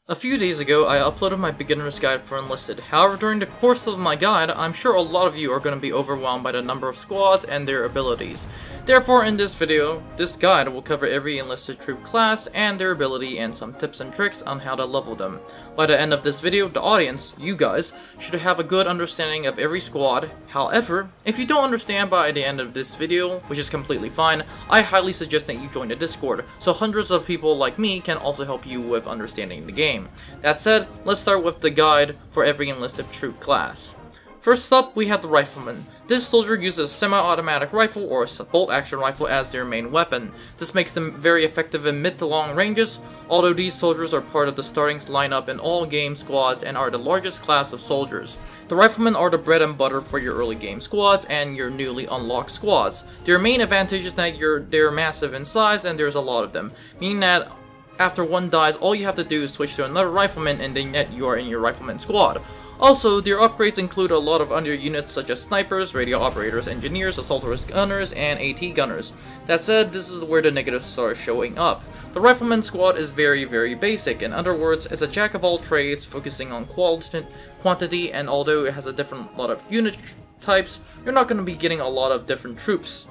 A few days ago, I uploaded my beginner's guide for Enlisted. However, during the course of my guide, I'm sure a lot of you are going to be overwhelmed by the number of squads and their abilities. Therefore, in this video, this guide will cover every enlisted troop class and their ability and some tips and tricks on how to level them. By the end of this video, the audience, you guys, should have a good understanding of every squad. However, if you don't understand by the end of this video, which is completely fine, I highly suggest that you join the Discord, so hundreds of people like me can also help you with understanding the game. That said, let's start with the guide for every enlisted troop class. First up, we have the Riflemen. This soldier uses a semi-automatic rifle or a bolt-action rifle as their main weapon. This makes them very effective in mid to long ranges, although these soldiers are part of the starting lineup in all game squads and are the largest class of soldiers. The Riflemen are the bread and butter for your early game squads and your newly unlocked squads. Their main advantage is that they're massive in size and there's a lot of them, meaning that after one dies, all you have to do is switch to another Rifleman and then yet you are in your Rifleman squad. Also, their upgrades include a lot of under units such as snipers, radio operators, engineers, assaulters, gunners, and AT gunners. That said, this is where the negatives start showing up. The Rifleman squad is very basic. In other words, it's a jack of all trades, focusing on quantity, and although it has a different lot of unit types, you're not going to be getting a lot of different troops.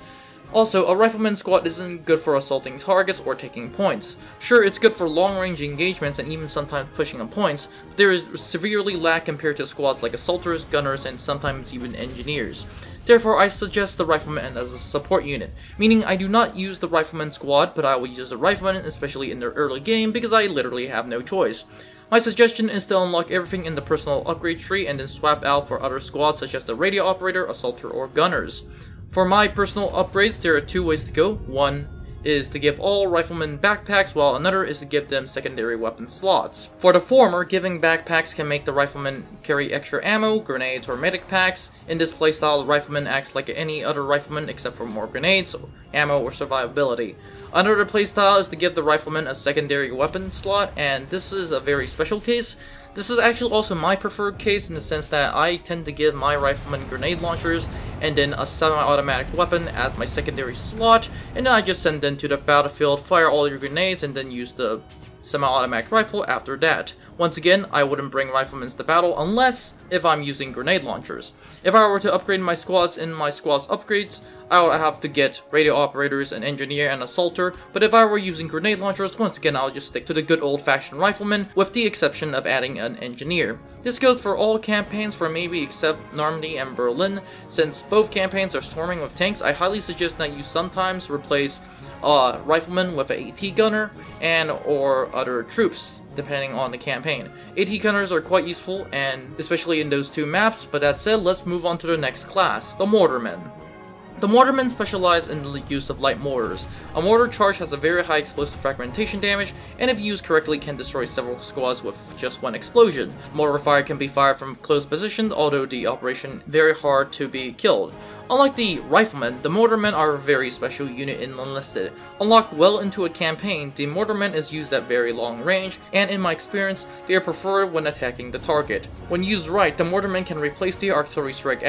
Also, a Rifleman squad isn't good for assaulting targets or taking points. Sure, it's good for long-range engagements and even sometimes pushing on points, but there is severely lack compared to squads like assaulters, gunners, and sometimes even engineers. Therefore, I suggest the Rifleman as a support unit, meaning I do not use the Rifleman squad, but I will use the Rifleman, especially in the early game, because I literally have no choice. My suggestion is to unlock everything in the personal upgrade tree and then swap out for other squads such as the radio operator, assaulter, or gunners. For my personal upgrades, there are two ways to go. One is to give all Riflemen backpacks, while another is to give them secondary weapon slots. For the former, giving backpacks can make the Riflemen carry extra ammo, grenades, or medic packs. In this playstyle, the Rifleman acts like any other Rifleman except for more grenades, ammo, or survivability. Another playstyle is to give the Rifleman a secondary weapon slot, and this is a very special case. This is actually also my preferred case in the sense that I tend to give my Rifleman grenade launchers and then a semi-automatic weapon as my secondary slot, and then I just send them to the battlefield, fire all your grenades, and then use the semi-automatic rifle after that. Once again, I wouldn't bring Riflemen to battle unless if I'm using grenade launchers. If I were to upgrade my squads in my squad's upgrades, I would have to get radio operators, an engineer, and assaulter, but if I were using grenade launchers, once again I'll just stick to the good old-fashioned Rifleman, with the exception of adding an engineer. This goes for all campaigns for maybe except Normandy and Berlin. Since both campaigns are swarming with tanks, I highly suggest that you sometimes replace Rifleman with an AT gunner and or other troops, depending on the campaign. AT gunners are quite useful, and especially in those two maps, but that said, let's move on to the next class, the Mortarmen. The Mortarmen specialize in the use of light mortars. A mortar charge has a very high explosive fragmentation damage, and if used correctly can destroy several squads with just one explosion. Mortar fire can be fired from close position, although the operation very hard to be killed. Unlike the Riflemen, the Mortarmen are a very special unit in Enlisted. Unlocked well into a campaign, the Mortarmen is used at very long range, and in my experience, they are preferred when attacking the target. When used right, the Mortarmen can replace the artillery strike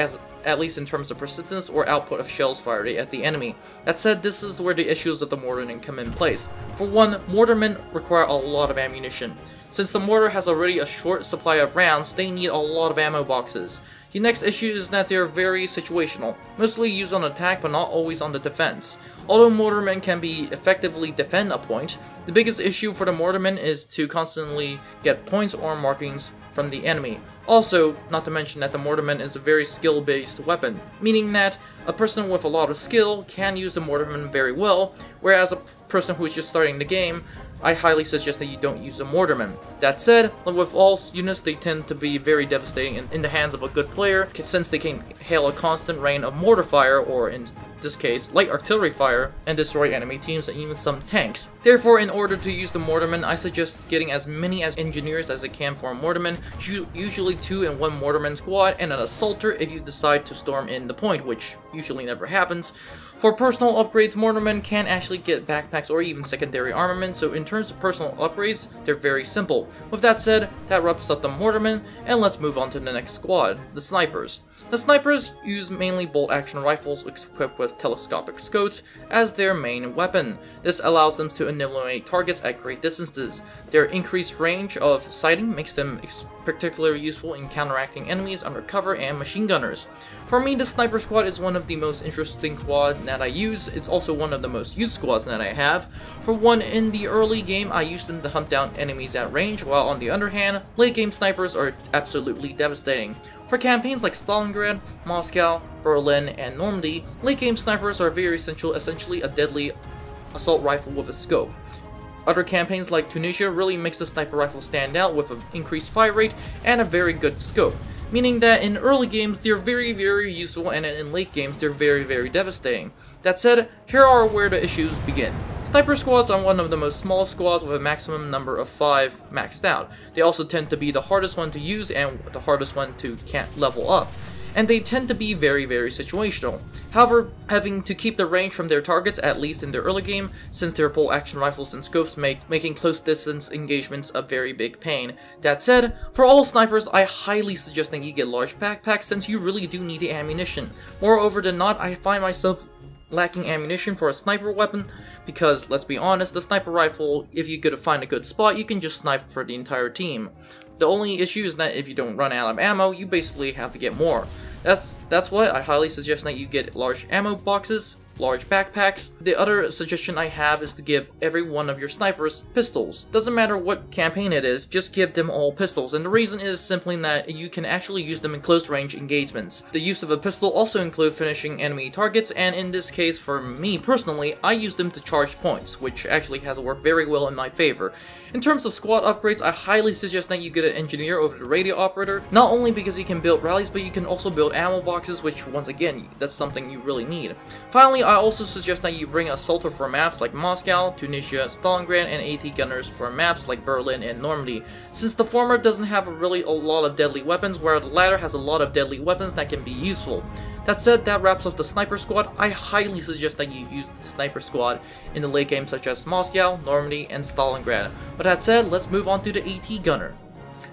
at least in terms of persistence or output of shells fired at the enemy. That said, this is where the issues of the Mortarmen come in place. For one, Mortarmen require a lot of ammunition. Since the mortar has already a short supply of rounds, they need a lot of ammo boxes. The next issue is that they are very situational, mostly used on attack but not always on the defense. Although Mortarmen can be effectively defend a point, the biggest issue for the Mortarmen is to constantly get points or markings from the enemy. Also, not to mention that the Mortarman is a very skill-based weapon, meaning that a person with a lot of skill can use the Mortarman very well, whereas a person who is just starting the game, I highly suggest that you don't use a Mortarman. That said, with all units, they tend to be very devastating in the hands of a good player, since they can hail a constant rain of mortar fire, or in this case, light artillery fire, and destroy enemy teams and even some tanks. Therefore, in order to use the Mortarman, I suggest getting as many as engineers as I can for a Mortarman, usually 2 in 1 Mortarman squad, and an assaulter if you decide to storm in the point, which usually never happens. For personal upgrades, Mortarmen can actually get backpacks or even secondary armament, so in terms of personal upgrades, they're very simple. With that said, that wraps up the Mortarmen, and let's move on to the next squad, the Snipers. The snipers use mainly bolt-action rifles equipped with telescopic scopes as their main weapon. This allows them to eliminate targets at great distances. Their increased range of sighting makes them particularly useful in counteracting enemies under cover and machine gunners. For me, the sniper squad is one of the most interesting squads that I use. It's also one of the most used squads that I have. For one, in the early game, I used them to hunt down enemies at range, while on the other hand, late game snipers are absolutely devastating. For campaigns like Stalingrad, Moscow, Berlin, and Normandy, late game snipers are very essentially a deadly assault rifle with a scope. Other campaigns like Tunisia really makes the sniper rifle stand out with an increased fire rate and a very good scope, meaning that in early games they're very useful, and in late games they're very devastating. That said, here are where the issues begin. Sniper squads are one of the most smallest squads with a maximum number of 5 maxed out. They also tend to be the hardest one to use and the hardest one to can't level up. And they tend to be very situational. However, having to keep the range from their targets, at least in the early game, since their bolt action rifles and scopes making close distance engagements a very big pain. That said, for all snipers, I highly suggest that you get large backpacks since you really do need the ammunition. Moreover than not, I find myself lacking ammunition for a sniper weapon because, let's be honest, the sniper rifle, if you could find a good spot, you can just snipe for the entire team. The only issue is that if you don't run out of ammo, you basically have to get more. That's why I highly suggest that you get large ammo boxes, large backpacks. The other suggestion I have is to give every one of your snipers pistols. Doesn't matter what campaign it is, just give them all pistols, and the reason is simply that you can actually use them in close range engagements. The use of a pistol also includes finishing enemy targets, and in this case, for me personally, I use them to charge points, which actually has worked very well in my favor. In terms of squad upgrades, I highly suggest that you get an engineer over the radio operator, not only because he can build rallies, but you can also build ammo boxes, which once again, that's something you really need. Finally, I also suggest that you bring assaulter for maps like Moscow, Tunisia, Stalingrad, and AT gunners for maps like Berlin and Normandy, since the former doesn't have really a lot of deadly weapons, where the latter has a lot of deadly weapons that can be useful. That said, that wraps up the sniper squad. I highly suggest that you use the sniper squad in the late game such as Moscow, Normandy, and Stalingrad. But that said, let's move on to the AT gunner.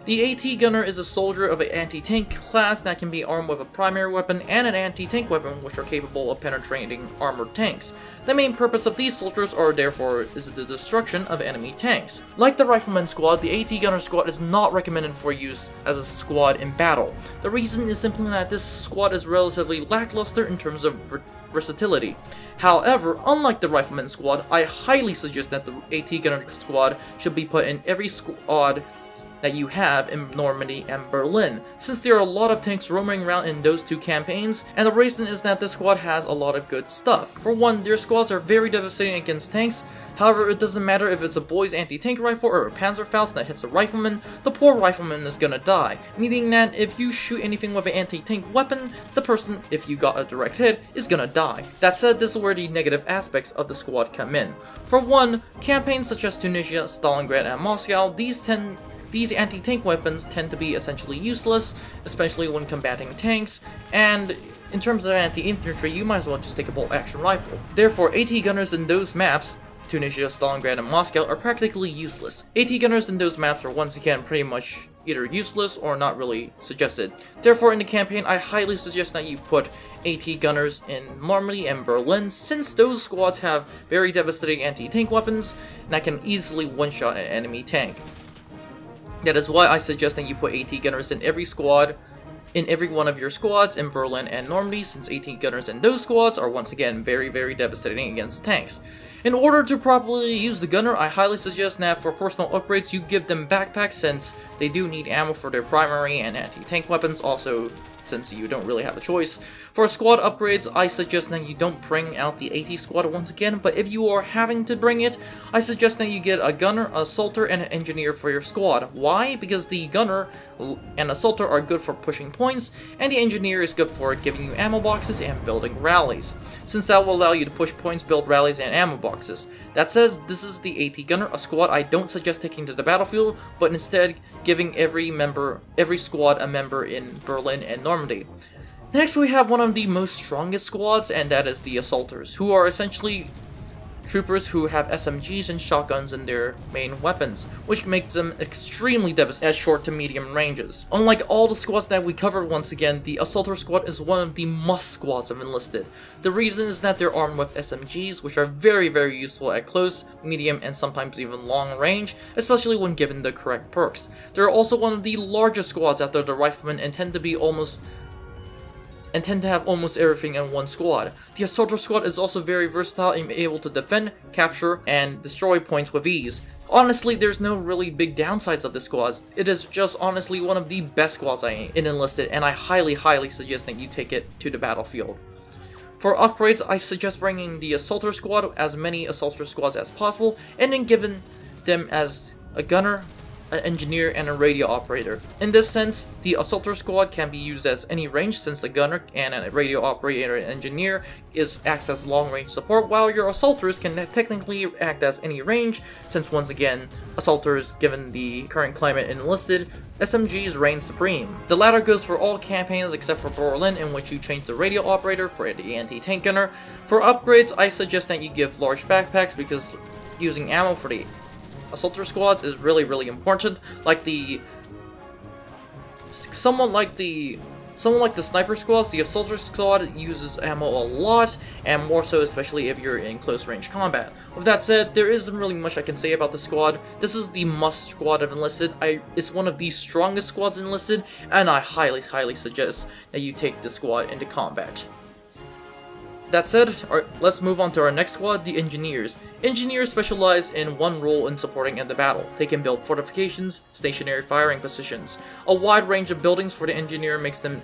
The AT gunner is a soldier of an anti-tank class that can be armed with a primary weapon and an anti-tank weapon, which are capable of penetrating armored tanks. The main purpose of these soldiers is the destruction of enemy tanks. Like the Riflemen squad, the AT gunner squad is not recommended for use as a squad in battle. The reason is simply that this squad is relatively lackluster in terms of versatility. However, unlike the Riflemen squad, I highly suggest that the AT gunner squad should be put in every squad that you have in Normandy and Berlin, since there are a lot of tanks roaming around in those two campaigns, and the reason is that this squad has a lot of good stuff. For one, their squads are very devastating against tanks. However, it doesn't matter if it's a boy's anti-tank rifle or a Panzerfaust that hits a rifleman, the poor rifleman is gonna die, meaning that if you shoot anything with an anti-tank weapon, the person, if you got a direct hit, is gonna die. That said, this is where the negative aspects of the squad come in. For one, campaigns such as Tunisia, Stalingrad, and Moscow, these anti-tank weapons tend to be essentially useless, especially when combating tanks, and in terms of anti-infantry, you might as well just take a bolt-action rifle. Therefore, AT gunners in those maps, Tunisia, Stalingrad, and Moscow, are practically useless. AT gunners in those maps are once again pretty much either useless or not really suggested. Therefore, in the campaign, I highly suggest that you put AT gunners in Normandy and Berlin, since those squads have very devastating anti-tank weapons that can easily one-shot an enemy tank. That is why I suggest that you put AT gunners in every one of your squads in Berlin and Normandy, since AT gunners in those squads are once again very devastating against tanks. In order to properly use the gunner, I highly suggest that for personal upgrades you give them backpacks, since they do need ammo for their primary and anti-tank weapons, also since you don't really have a choice. For squad upgrades, I suggest that you don't bring out the AT squad once again, but if you are having to bring it, I suggest that you get a gunner, assaulter, and an engineer for your squad. Why? Because the gunner and assaulter are good for pushing points, and the engineer is good for giving you ammo boxes and building rallies, since that will allow you to push points, build rallies, and ammo boxes. That says, this is the AT gunner, a squad I don't suggest taking to the battlefield, but instead giving every squad a member in Berlin and Normandy. Next, we have one of the most strongest squads, and that is the assaulters, who are essentially troopers who have SMGs and shotguns in their main weapons, which makes them extremely devastating at short to medium ranges. Unlike all the squads that we covered, once again, the Assaulter Squad is one of the must squads of Enlisted. The reason is that they're armed with SMGs, which are very useful at close, medium, and sometimes even long range, especially when given the correct perks. They're also one of the largest squads after the Riflemen and tend to have almost everything in one squad. The Assaulter Squad is also very versatile and able to defend, capture, and destroy points with ease. Honestly, there's no really big downsides of this squad. It is just honestly one of the best squads in Enlisted, and I highly suggest that you take it to the battlefield. For upgrades, I suggest bringing the Assaulter Squad, as many Assaulter Squads as possible, and then giving them as a gunner, an engineer, and a radio operator. In this sense, the Assaulter Squad can be used as any range, since a gunner and a radio operator and engineer acts as long range support, while your assaulters can technically act as any range, since once again, assaulters, given the current climate in Enlisted, SMGs reign supreme. The latter goes for all campaigns except for Berlin, in which you change the radio operator for the anti-tank gunner. For upgrades, I suggest that you give large backpacks, because using ammo for the Assaulter Squads is really important. Someone like the Sniper Squads, the Assaulter Squad uses ammo a lot, and more so especially if you're in close range combat. With that said, there isn't really much I can say about the squad. This is the must squad of Enlisted. It's one of the strongest squads Enlisted, and I highly suggest that you take this squad into combat. That said, let's move on to our next squad, the Engineers. Engineers specialize in one role in supporting in the battle. They can build fortifications, stationary firing positions. A wide range of buildings for the Engineer makes them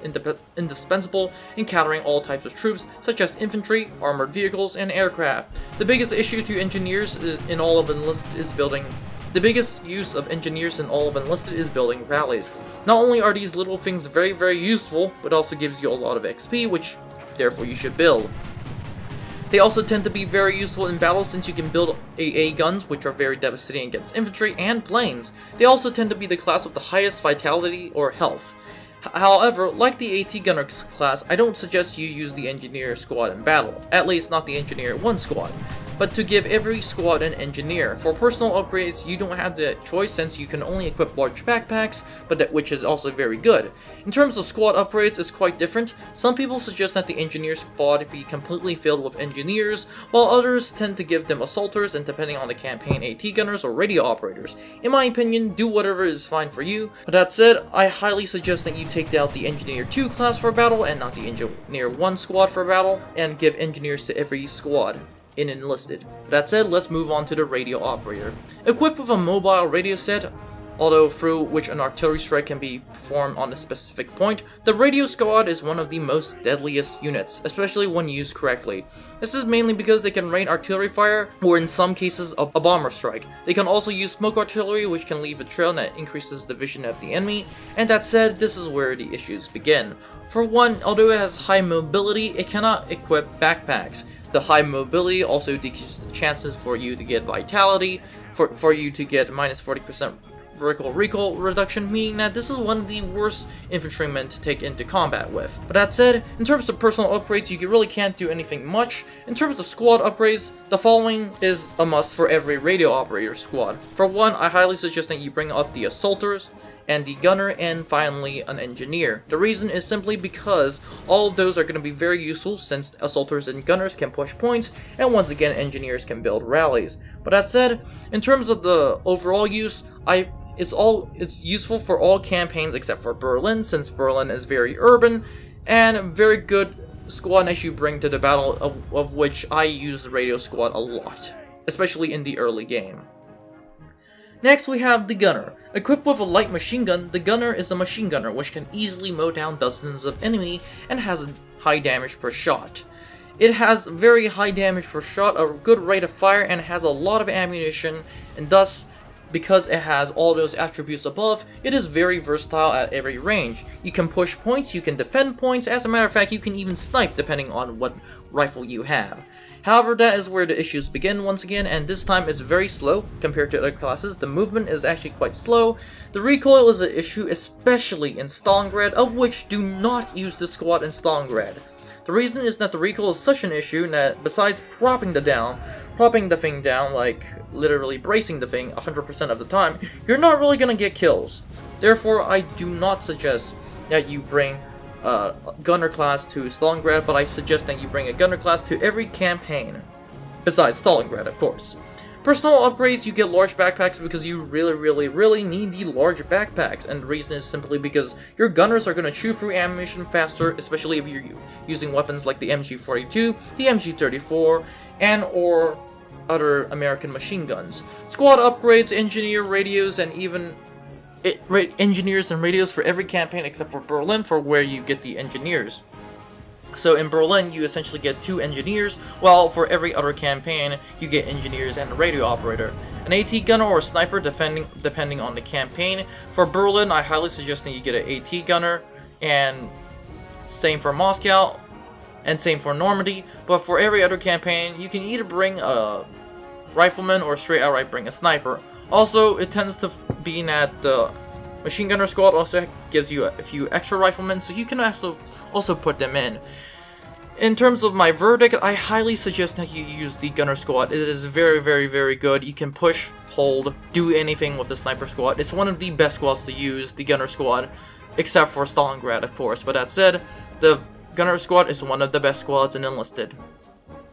indispensable in countering all types of troops, such as infantry, armored vehicles, and aircraft. The biggest issue to Engineers in all of Enlisted is building. The biggest use of Engineers in all of Enlisted is building rallies. Not only are these little things very useful, but also gives you a lot of XP, which therefore you should build. They also tend to be very useful in battle, since you can build AA guns, which are very devastating against infantry and planes. They also tend to be the class with the highest vitality or health. However, like the AT Gunner class, I don't suggest you use the Engineer squad in battle, at least not the Engineer 1 squad, but to give every squad an Engineer. For personal upgrades, you don't have the choice, since you can only equip large backpacks, which is also very good. In terms of squad upgrades, it's quite different. Some people suggest that the Engineer squad be completely filled with Engineers, while others tend to give them Assaulters, and depending on the campaign, AT Gunners or Radio Operators. In my opinion, do whatever is fine for you. But that said, I highly suggest that you take out the Engineer 2 class for battle, and not the Engineer 1 squad for battle, and give Engineers to every squad in Enlisted. That said, let's move on to the radio operator. Equipped with a mobile radio set, although through which an artillery strike can be performed on a specific point, the radio squad is one of the most deadliest units, especially when used correctly. This is mainly because they can rain artillery fire, or in some cases a bomber strike. They can also use smoke artillery, which can leave a trail that increases the vision of the enemy, and that said, this is where the issues begin. For one, although it has high mobility, it cannot equip backpacks. The high mobility also decreases the chances for you to get vitality, for you to get minus 40% vertical recoil reduction, meaning that this is one of the worst infantrymen to take into combat with. But that said, in terms of personal upgrades, you really can't do anything much. In terms of squad upgrades, the following is a must for every radio operator squad. For one, I highly suggest that you bring up the Assaulters, and the Gunner, and finally an Engineer. The reason is simply because all of those are going to be very useful, since Assaulters and Gunners can push points, and once again Engineers can build rallies. But that said, in terms of the overall use, it's useful for all campaigns except for Berlin, since Berlin is very urban, and very good squad as you bring to the battle, of which I use the radio squad a lot, especially in the early game. Next, we have the Gunner. Equipped with a light machine gun, the Gunner is a machine gunner which can easily mow down dozens of enemy and has a high damage per shot. It has very high damage per shot, a good rate of fire, and has a lot of ammunition, and thus, because it has all those attributes above, it is very versatile at every range. You can push points, you can defend points, as a matter of fact, you can even snipe depending on what rifle you have. However, that is where the issues begin once again, and this time it's very slow compared to other classes. The movement is actually quite slow. The recoil is an issue, especially in Stalingrad, of which do not use this squad in Stalingrad. The reason is that the recoil is such an issue that besides propping the down, dropping the thing down, like literally bracing the thing 100% of the time, you're not really gonna get kills. Therefore, I do not suggest that you bring a gunner class to Stalingrad, but I suggest that you bring a gunner class to every campaign, besides Stalingrad, of course. Personal upgrades, you get large backpacks because you really need the large backpacks, and the reason is simply because your gunners are going to chew through ammunition faster, especially if you're using weapons like the MG42, the MG34, and or other American machine guns. Squad upgrades, engineer radios, and even engineers and radios for every campaign except for Berlin, for where you get the engineers. So in Berlin, you essentially get 2 engineers, while for every other campaign, you get engineers and a radio operator. An AT gunner or sniper, depending on the campaign. For Berlin, I highly suggest that you get an AT gunner, and same for Moscow, and same for Normandy. But for every other campaign, you can either bring a rifleman or straight outright bring a sniper. Also, it tends to be that the machine gunner squad also gives you a few extra riflemen, so you can also put them in. In terms of my verdict, I highly suggest that you use the gunner squad. It is very good. You can push, hold, do anything with the sniper squad. It's one of the best squads to use, the gunner squad, except for Stalingrad, of course. But that said, the gunner squad is one of the best squads in Enlisted.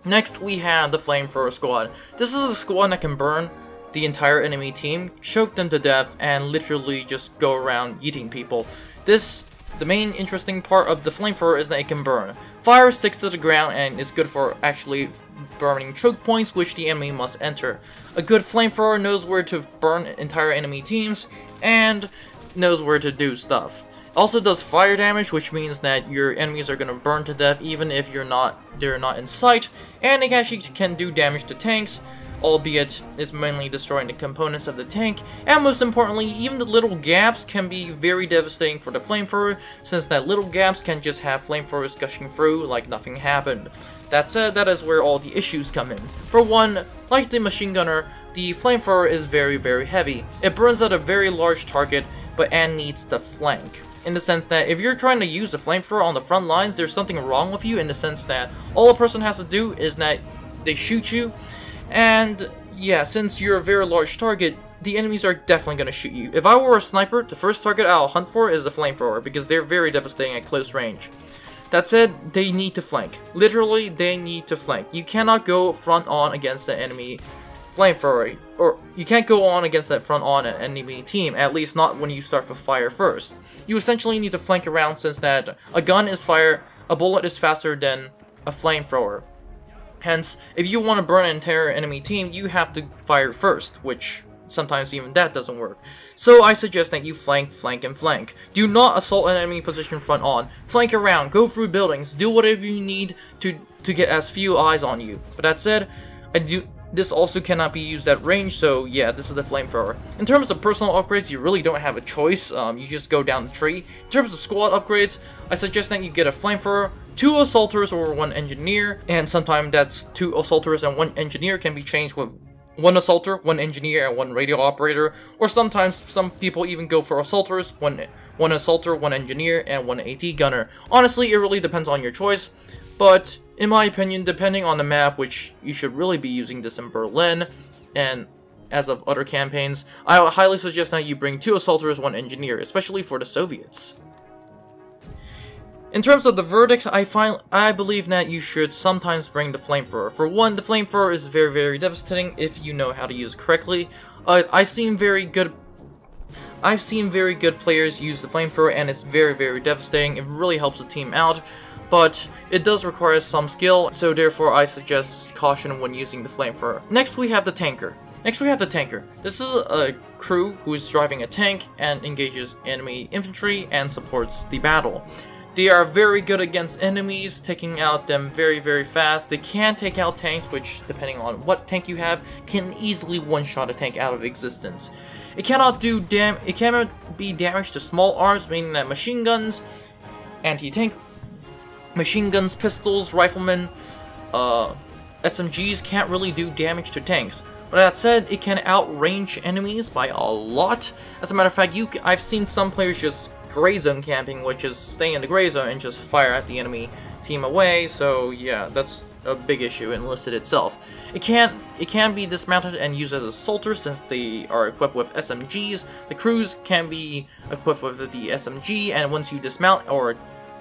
Next, we have the flamethrower squad. This is a squad that can burn the entire enemy team, choke them to death, and literally just go around eating people. The main interesting part of the flamethrower is that it can burn. Fire sticks to the ground and is good for actually burning choke points, which the enemy must enter. A good flamethrower knows where to burn entire enemy teams and knows where to do stuff. Also does fire damage, which means that your enemies are going to burn to death even if they're not in sight, and it actually can do damage to tanks, albeit is mainly destroying the components of the tank, and most importantly, even the little gaps can be very devastating for the flamethrower, since that little gaps can just have flamethrowers gushing through like nothing happened. That said, that is where all the issues come in. For one, like the machine gunner, the flamethrower is very heavy. It burns at a very large target, and needs to flank. In the sense that if you're trying to use a flamethrower on the front lines, there's something wrong with you, in the sense that all a person has to do is that they shoot you. And yeah, since you're a very large target, the enemies are definitely going to shoot you. If I were a sniper, the first target I'll hunt for is the flamethrower, because they're very devastating at close range. That said, they need to flank. Literally, they need to flank. You cannot go front on against the enemy flamethrower, or you can't go on against that front on an enemy team, at least not when you start to fire first. You essentially need to flank around, since that a bullet is faster than a flamethrower. Hence, if you want to burn an entire enemy team, you have to fire first, which sometimes even that doesn't work. So I suggest that you flank. Do not assault an enemy position front on. Flank around, go through buildings, do whatever you need to get as few eyes on you. But that said, this also cannot be used at range, so yeah, this is the flamethrower. In terms of personal upgrades, you really don't have a choice, you just go down the tree. In terms of squad upgrades, I suggest that you get a flamethrower, 2 assaulters or 1 engineer, and sometimes that's 2 assaulters and 1 engineer can be changed with 1 assaulter, 1 engineer, and 1 radio operator, or sometimes some people even go for assaulters, 1 assaulter, 1 engineer, and 1 AT gunner. Honestly, it really depends on your choice, but in my opinion, depending on the map, which you should really be using this in Berlin, and as of other campaigns, I would highly suggest that you bring 2 assaulters, 1 engineer, especially for the Soviets. In terms of the verdict, I believe that you should sometimes bring the flamethrower. For one, the flamethrower is very devastating if you know how to use it correctly. I've seen very good players use the flamethrower, and it's very devastating. It really helps the team out, but it does require some skill, so therefore I suggest caution when using the flamethrower. Next we have the tanker. This is a crew who is driving a tank and engages enemy infantry and supports the battle. They are very good against enemies, taking out them very fast. They can take out tanks, which, depending on what tank you have, can easily one-shot a tank out of existence. It cannot be damage to small arms, meaning that machine guns, anti-tank machine guns, pistols, riflemen, SMGs can't really do damage to tanks. But that said, it can outrange enemies by a lot. As a matter of fact, I've seen some players just gray zone camping, which is stay in the gray zone and just fire at the enemy team away. So yeah, that's a big issue in Enlisted itself. It can be dismounted and used as assaulters since they are equipped with SMGs. The crews can be equipped with the SMG, and once you dismount or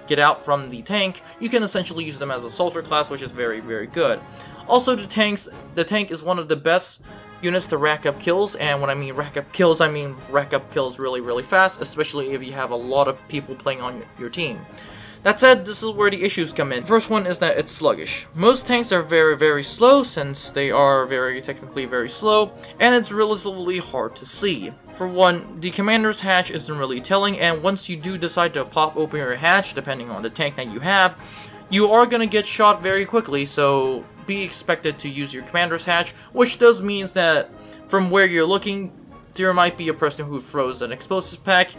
get out from the tank, you can essentially use them as a assaulter class, which is very, very good. Also, the tank is one of the best units to rack up kills, and when I mean rack up kills, I mean rack up kills really, really fast, especially if you have a lot of people playing on your team. That said, this is where the issues come in. The first one is that it's sluggish. Most tanks are very, very slow since they are technically very slow, and it's relatively hard to see. For one, the commander's hatch isn't really telling, and once you do decide to pop open your hatch, depending on the tank that you have, you are going to get shot very quickly, so be expected to use your commander's hatch, which does mean that from where you're looking, there might be a person who throws an explosives pack,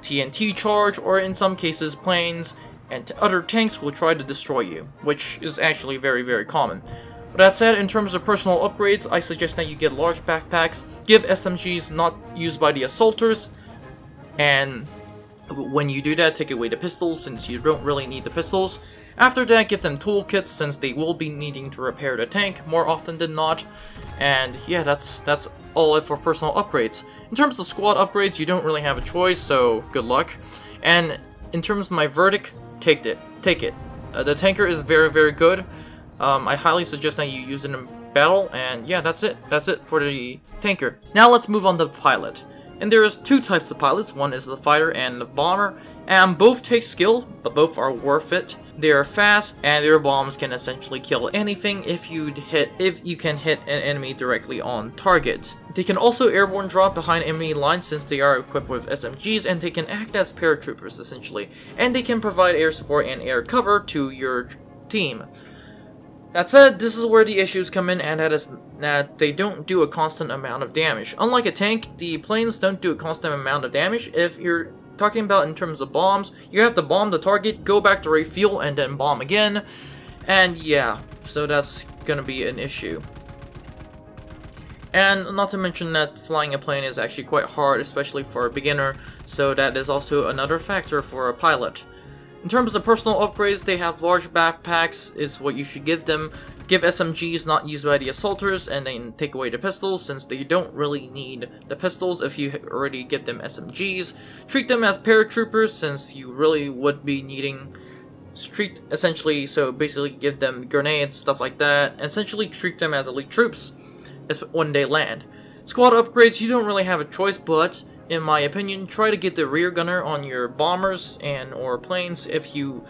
TNT charge, or in some cases planes, and other tanks will try to destroy you, which is actually very, very common. But that said, in terms of personal upgrades, I suggest that you get large backpacks, give SMGs not used by the assaulters, and when you do that, take away the pistols since you don't really need the pistols. After that, give them toolkits since they will be needing to repair the tank more often than not. And yeah, that's all it for personal upgrades. In terms of squad upgrades, you don't really have a choice, so good luck. And in terms of my verdict, take it. The tanker is very, very good. I highly suggest that you use it in battle, and yeah, that's it. That's it for the tanker. Now let's move on to the pilot. And there's two types of pilots. One is the fighter and the bomber, and both take skill, but both are worth it. They are fast, and their bombs can essentially kill anything if you can hit an enemy directly on target. They can also airborne drop behind enemy lines since they are equipped with SMGs, and they can act as paratroopers essentially, and they can provide air support and air cover to your team. That said, this is where the issues come in, and that is that they don't do a constant amount of damage. Unlike a tank, the planes don't do a constant amount of damage. If you're talking about in terms of bombs, you have to bomb the target, go back to refuel, and then bomb again. And yeah, so that's gonna be an issue. And not to mention that flying a plane is actually quite hard, especially for a beginner, so that is also another factor for a pilot. In terms of personal upgrades, they have large backpacks is what you should give them. Give SMGs not used by the assaulters, and then take away the pistols since they don't really need the pistols if you already give them SMGs. Treat them as paratroopers since you really would be needing essentially, so basically give them grenades, stuff like that. Essentially treat them as elite troops when they land. Squad upgrades, you don't really have a choice, but in my opinion, try to get the rear gunner on your bombers and or planes if you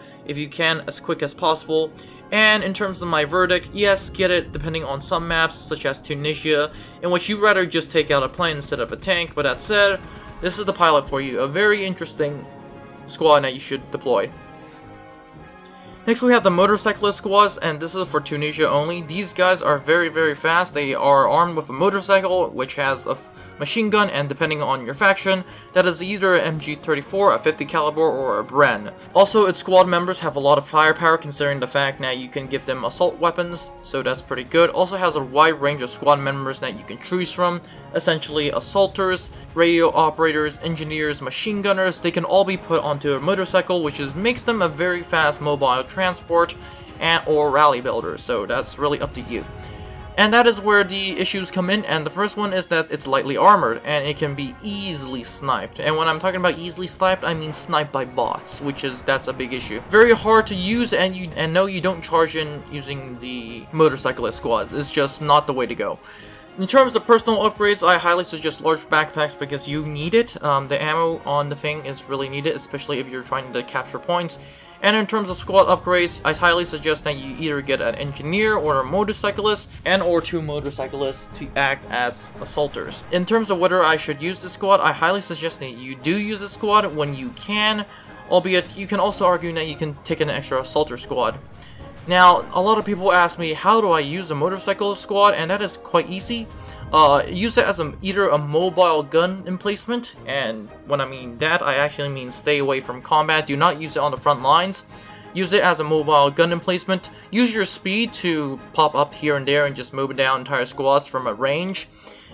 can as quick as possible. And in terms of my verdict, yes, get it depending on some maps such as Tunisia, in which you'd rather just take out a plane instead of a tank. But that said, this is the pilot for you, a very interesting squad that you should deploy. Next we have the Motorcyclist squads, and this is for Tunisia only. These guys are very, very fast. They are armed with a motorcycle which has a machine gun, and depending on your faction, that is either a MG34, a 50 caliber, or a Bren. Also, its squad members have a lot of firepower considering the fact that you can give them assault weapons, so that's pretty good. Also has a wide range of squad members that you can choose from, essentially assaulters, radio operators, engineers, machine gunners. They can all be put onto a motorcycle, which makes them a very fast mobile transport and or rally builder, so that's really up to you. And that is where the issues come in, and the first one is that it's lightly armored, and it can be easily sniped. And when I'm talking about easily sniped, I mean sniped by bots, that's a big issue. Very hard to use, and no, you don't charge in using the Motorcyclist squad. It's just not the way to go. In terms of personal upgrades, I highly suggest large backpacks because you need it. The ammo on the thing is really needed, especially if you're trying to capture points. And in terms of squad upgrades, I highly suggest that you either get an engineer or a motorcyclist and or two motorcyclists to act as assaulters. In terms of whether I should use this squad, I highly suggest that you do use this squad when you can, albeit you can also argue that you can take an extra assaulter squad. Now, a lot of people ask me, how do I use a motorcyclist squad? And that is quite easy. Use it as either a mobile gun emplacement, and when I mean that, I actually mean stay away from combat. Do not use it on the front lines. Use it as a mobile gun emplacement. Use your speed to pop up here and there and just move down entire squads from a range.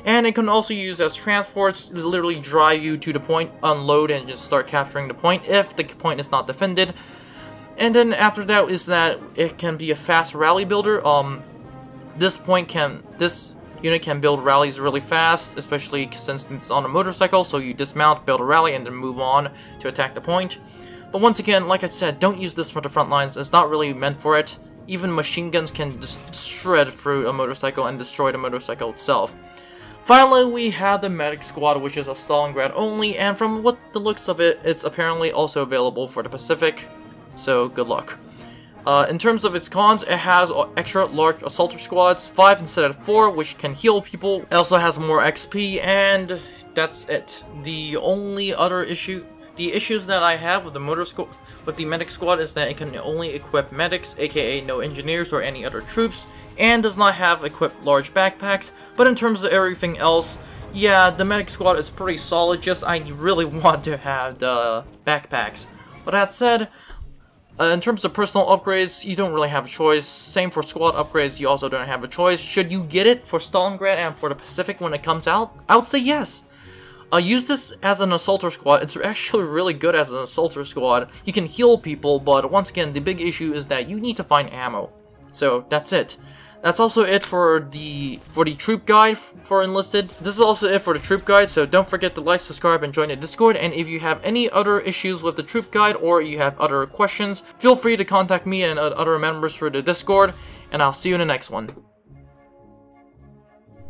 And it can also use as transports to literally drive you to the point, unload, and just start capturing the point if the point is not defended. And then after that is that it can be a fast rally builder. This unit can build rallies really fast, especially since it's on a motorcycle, so you dismount, build a rally, and then move on to attack the point. But once again, like I said, don't use this for the front lines. It's not really meant for it. Even machine guns can just shred through a motorcycle and destroy the motorcycle itself. Finally, we have the medic squad, which is a Stalingrad only, and from what the looks of it, it's apparently also available for the Pacific, so good luck. In terms of its cons, it has extra large assaulter squads, 5 instead of 4, which can heal people. It also has more XP, and that's it. The issues that I have with the medic squad is that it can only equip medics, aka no engineers or any other troops, and does not have equipped large backpacks. But in terms of everything else, yeah, the medic squad is pretty solid, just I really want to have the backpacks. But that said, in terms of personal upgrades, you don't really have a choice. Same for squad upgrades, you also don't have a choice. Should you get it for Stalingrad and for the Pacific when it comes out? I would say yes. Use this as an assaulter squad. It's actually really good as an assaulter squad. You can heal people, but once again, the big issue is that you need to find ammo. So that's it. That's also it for the troop guide for Enlisted. This is also it for the troop guide, so don't forget to like, subscribe, and join the Discord. And if you have any other issues with the troop guide or you have other questions, feel free to contact me and other members through the Discord, and I'll see you in the next one.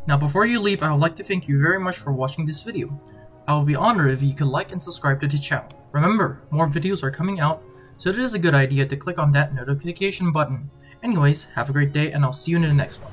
Now before you leave, I would like to thank you very much for watching this video. I would be honored if you could like and subscribe to the channel. Remember, more videos are coming out, so it is a good idea to click on that notification button. Anyways, have a great day, and I'll see you in the next one.